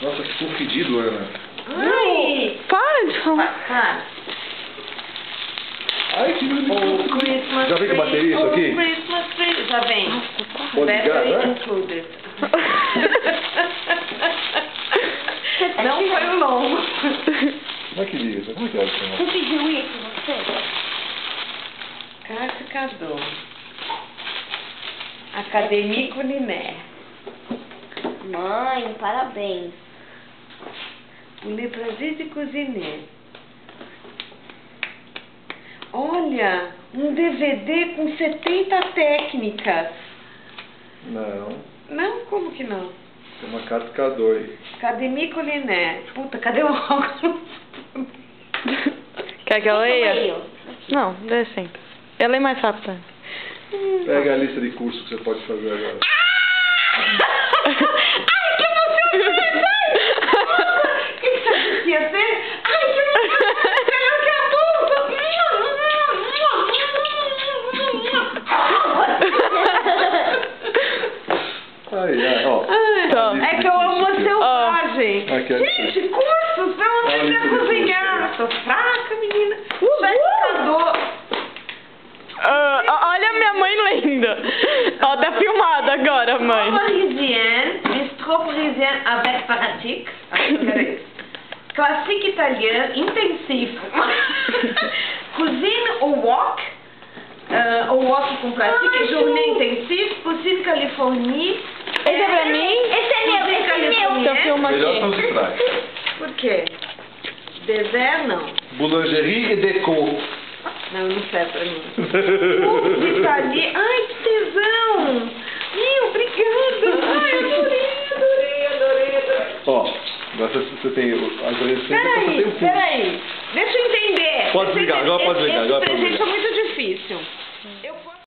Nossa, que ficou fedido, Ana. Ai! Para de falar. Para. Ai, que lindo. O Christmas Já vem com bateria isso aqui? O Christmas tree. Já vem. Pode ligar, Battery né? included. Não foi o longo. Como é que liga isso? Como é que é isso? Você pediu isso, você? Classificador. Académie Culinaire. Mãe, parabéns. O Le Prazer de Cuisiner. Olha, um DVD com 70 técnicas. Não, Não? Como que não? tem uma classificador aí. Académie Culinaire. Puta, cadê o óculos? Quer que eu leia? Leio. Não, dê sim. Eu leio mais rápido. Pega a lista de cursos que você pode fazer agora. Ai, que emocionante! O que você achou que ia ser? Ai, que emocionante! Melhor que a bolsa! Ai, ó. Então, É que eu amo a selvagem. Aqui, ó. Gente, cursos pra eu aprender a cozinhar. Tô fraca, menina. Certificador. olha minha mãe lendo. Ó, tá filmado agora, mãe. Parisienne, bistrot parisien avec pratique. Classique italien, intensif. Cuisine au wok. Au wok com pratique. Journée intensive. Cuisine Californie. Esse é pra mim? Esse é meu, esse é meu. Então filma Melhor são aqui. os de trás. Por quê? Dessert, não. Boulangerie e déco. Não, não serve pra mim. Curso italiano. Ai, que tesão. Ih, obrigada. Ai, adorei. Ó, agora você tem as receitas, você tem o curso. Peraí. Deixa eu entender. Pode ligar, agora pode ligar, Esse agora pode presente ligar. é muito difícil. Eu